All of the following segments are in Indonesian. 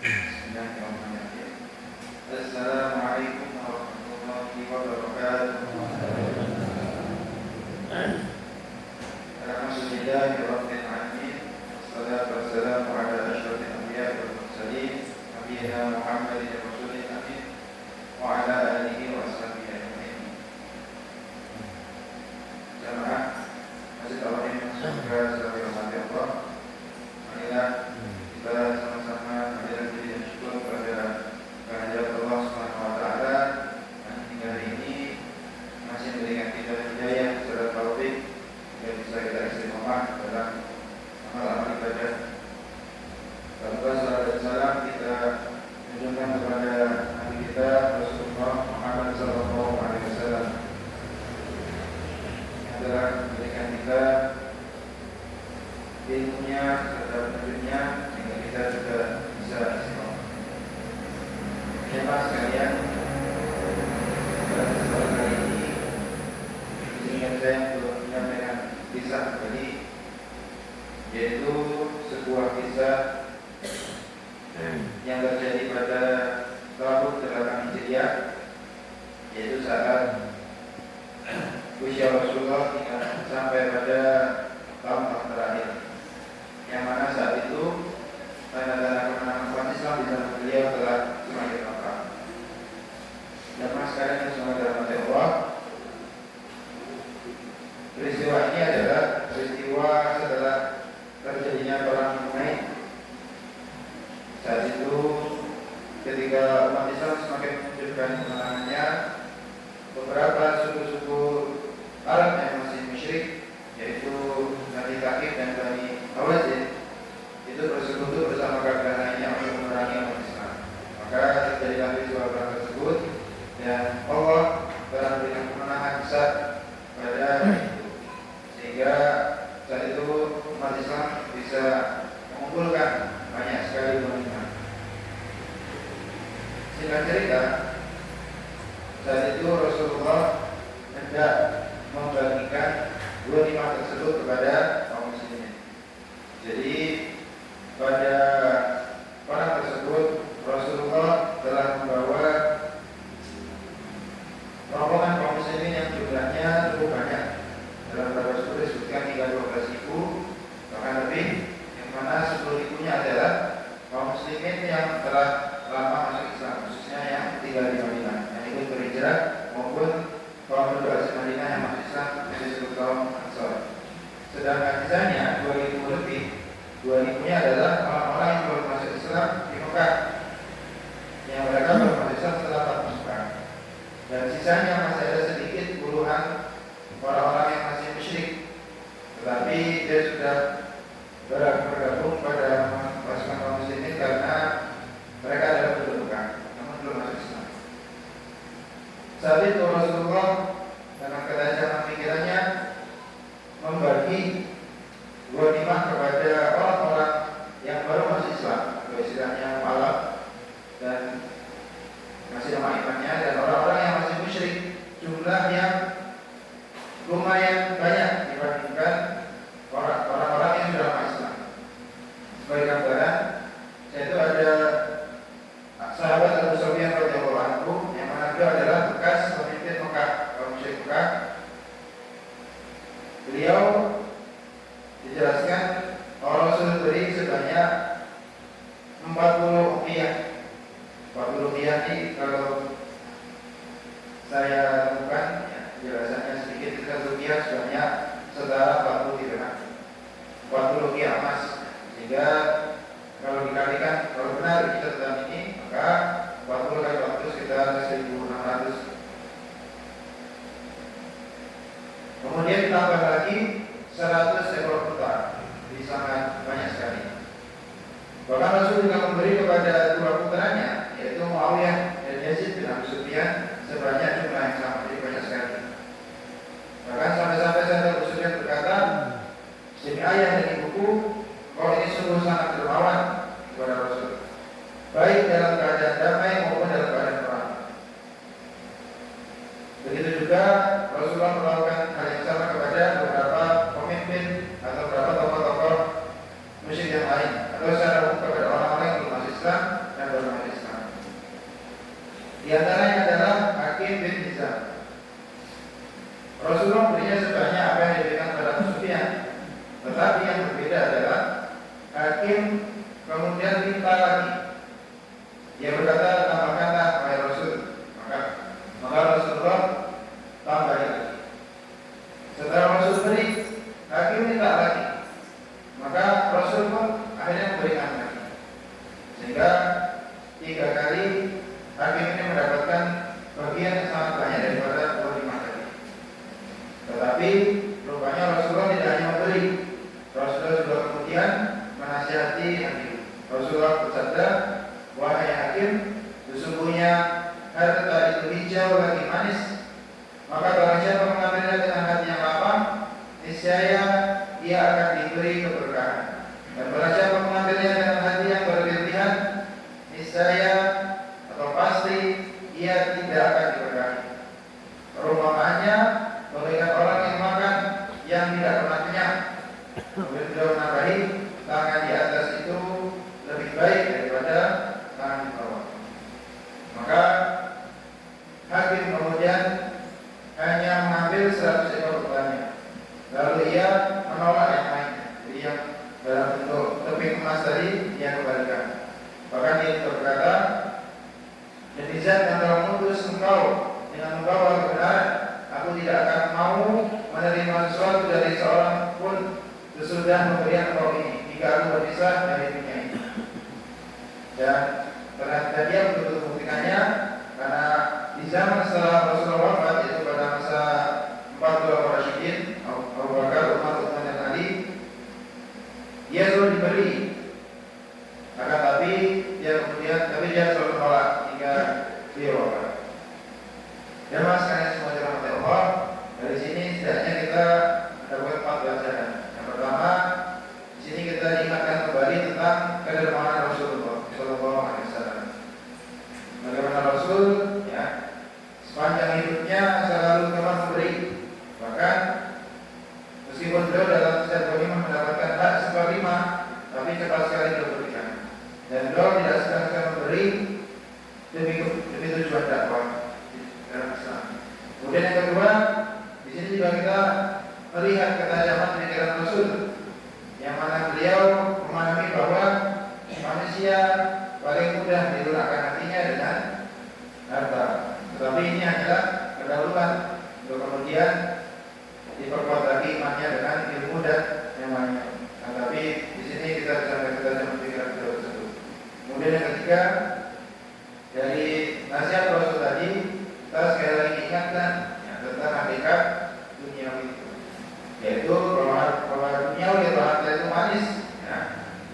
Bismillahirrahmanirrahim. Assalamualaikum warahmatullahi wabarakatuh. Alhamdulillahirabbil alamin. Wassalatu wassalamu ala asyrofil anbiya'i wal mursalin, nabiyina Muhammadin rasulil amin wa ala alihi wa sahbihi ajma'in. Jamaah Masjid Al-Rahim yang semoga selalu dirahmati Allah. Marilah kita sama-sama menjalankan puji dan syukur kepada kehadirat Allah Subhanahu wa taala yang hingga hari ini masih memberikan kita hidayah serta taufik agar bisa kita istiqomah dalam amal-amal ibadah. Semoga salam dan salam kita tunjukkan kepada Nabi kita Rasulullah Muhammad sallallahu alaihi wasallam yang telah memberikan kita ilmunya serta petunjuknya sehingga kita juga bisa istiqomah. Jemaah sekalian, pada kesempatan kali ini izinkan saya untuk menyampaikan kisah tadi, yaitu sebuah kisah yang terjadi pada tahun 8 Hijriah, yaitu saat usia Rasulullah sampai pada tahun terakhir, yang mana saat itu tanda-tanda kemenangan umat Islam di zaman beliau telah semakin lengkap. Jemaah sekalian yang semoga dirahmati Allah, peristiwa ini adalah peristiwa setelah terjadinya perang Hunain. Saat itu ketika umat Islam semakin menunjukkan kemenangannya, beberapa suku-suku Arab yang masih musyrik, yaitu Bani Thaqif dan Bani Hawazin, itu bersekutu bersama kabilah lainnya untuk memerangi umat Islam. Maka terjadilah peristiwa perang tersebut dan Allah telah memberikan kemenangan besar pada itu, sehingga saat itu umat Islam bisa mengumpulkan banyak sekali ghanimah. Singkat cerita, saat itu Rasulullah hendak membagikan ghanimah tersebut kepada kaum muslimin. Jadi pada perang tersebut Rasulullah telah membawa rombongan kaum muslimin yang jumlahnya cukup banyak. Dalam beberapa sumber disebutkan hingga 12.000, bahkan lebih, yang mana 10.000-nya adalah kaum muslimin yang telah lama masuk Islam, khususnya yang tinggal di Madinah, yang ikut berhijrah, maupun kaum penduduk asli Madinah yang masuk Islam yang disebut kaum Ansor. Sedangkan sisanya 2.000 lebih, 2.000-nya adalah orang-orang yang baru masuk Islam di Mekah, yang mereka baru masuk Islam setelah Fathu Mekah. Dan sisanya masih ada sedikit puluhan orang-orang yang masih musyrik, tetapi dia sudah bergabung pada pasukan kaum muslimin karena mereka adalah penduduk Mekah, namun belum masuk Islam. Saat itu Rasulullah dengan ketajaman pikirannya membagi ghanimah kepada orang-orang yang baru masuk Islam, atau istilahnya mu'alaf, dan masih lemah imannya, dan orang-orang yang masih musyrik, jumlah yang lumayan banyak dibandingkan orang-orang yang sudah masuk Islam. Sebagai gambaran, yaitu ada sahabat Abu Sufyan radhiyallahu anhu, yang mana beliau adalah bekas pemimpin Mekah, kaum musyrik Mekah. Beliau dijelaskan Allah Rasul beri sebanyak 40 uqiyah. 40 uqiyah ini kalau saya temukan ya, jelasannya sedikit, kita uqiyah sebanyak setara 40 dirham, 40 uqiyah emas, sehingga kalau dikalikan, kalau benar kita dalam ini, maka 40 kali 40 sekitar 1.600. Kemudian ditambah lagi 100 ekor unta, jadi sangat banyak sekali. Bahkan Rasul juga memberi kepada dua putranya, yaitu Muawiyah dan Yazid bin Abi Sufyan, sebanyak jumlah yang sama, jadi banyak sekali. Bahkan sampai-sampai saya Abu Sufyan berkata, demi ayah dan ibuku, kau ini sungguh sangat dermawan kepada Rasul, baik dalam keadaan damai maupun dalam keadaan perang. Begitu juga Rasulullah melakukan hal yang sama kepada beberapa pemimpin atau beberapa tokoh-tokoh musyrik yang lain, atau secara umum kepada orang-orang yang belum masuk Islam kemudian minta lagi. Dia berkata, tambahkanlah wahai Rasul. Maka Rasulullah tambahin lagi. Setelah Rasul beri, hakim minta lagi. Maka Rasul pun akhirnya memberikan lagi. Sehingga 3 kali hakim ini mendapatkan bagian yang sangat banyak daripada 25 kali. Tetapi rupanya Rasulullah tidak hanya memberi, Rasulullah juga kemudian menasihati hakim. Rasulullah bersabda, wahai hakim, sesungguhnya harta itu hijau lagi manis, maka barang siapa mengambilnya dengan hati yang lapang, niscaya ia akan diberi keberkahan. Dan barang siapa mengambilnya dengan hati yang berlebihan, niscaya atau pasti ia tidak akan diberkahi. Perumpamaannya bagaikan orang yang makan yang tidak pernah kenyang. Kemudian beliau menambahi, tangan di atas itu lebih baik daripada tangan di bawah. Maka hakim kemudian hanya mengambil 100 ekor kurbannya, lalu ia menolak yang lainnya. Jadi yang dalam bentuk tepung emas tadi dia kembalikan. Bahkan dia berkata, demi zat yang telah mengutus engkau dengan membawa kebenaran, aku tidak akan mau menerima sesuatu dari seorang pun sesudah memberikan engkau ini, jika aku berpisah dari dunia ini. Dan ternyata dia betul-betul membuktikannya, karena di zaman setelah Rasulullah wafat, yaitu pada masa 4 Khulafaur Rasyidin, Abu Bakar, Umar, Utsman dan Ali, dia selalu diberi. Akan tapi dia selalu menolak hingga beliau wafat. Dan mas kalian semua dirahmati Allah, dari sini setidaknya kita dapat 4 pelajaran. Yang pertama, di sini kita diingatkan kembali tentang kedermawanan Rasulullah Shallallahu Alaihi Wasallam. Bagaimana Rasul, ya, sepanjang hidupnya selalu teman memberi. Bahkan meskipun beliau dalam setiap ghanimah mendapatkan hak 1/5, tapi cepat sekali beliau berikan. Dan beliau tidak segan-segan memberi demi tujuan dakwah dalam Islam. Kemudian yang kedua, di sini juga kita melihat ketajaman pikiran Rasul, yang mana beliau memahami bahwa manusia paling mudah dilunakkan hatinya dengan harta. Tetapi ini hanyalah pendahuluan untuk kemudian diperkuat lagi imannya dengan ilmu dan yang lainnya. Tapi di sini kita bisa ketajaman pikiran beliau tersebut. Kemudian yang ketiga, dari nasihat Rasul tadi, kita sekali lagi ingatkan tentang hakikat dunia itu, yaitu bahwa dunia atau harta itu manis, ya,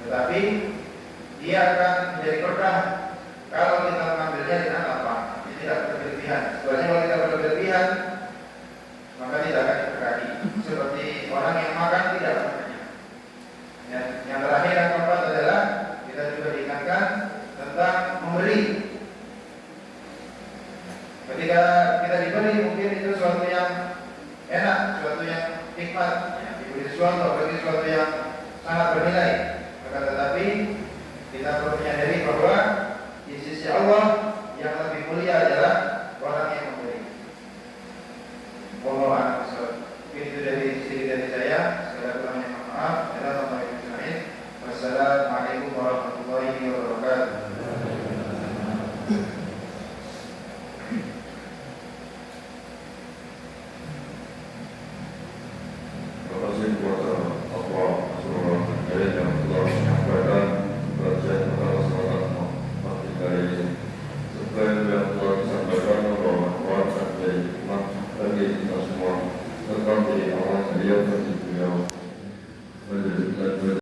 tetapi dia akan menjadi berkah kalau kita mengambilnya dengan apa? Tidak berlebihan. Sebenarnya kalau kita berlebihan, maka tidak akan diberkahi. Seperti orang yang makan tidak berkahnya. Yang terakhir yang keempat adalah kita juga diingatkan tentang memberi. Ketika kita diberi, mungkin itu sesuatu yang enak, sesuatu yang nikmat, ya, diberi sesuatu, bagi sesuatu yang sangat bernilai. Tetapi kita perlu menyadari bahwa di sisi Allah yang lebih mulia adalah orang yang memberi. Wallahu a'lam. Itu dari saya. Segala kurangnya mohon maaf. Wassalamualaikum warahmatullahi wabarakatuh.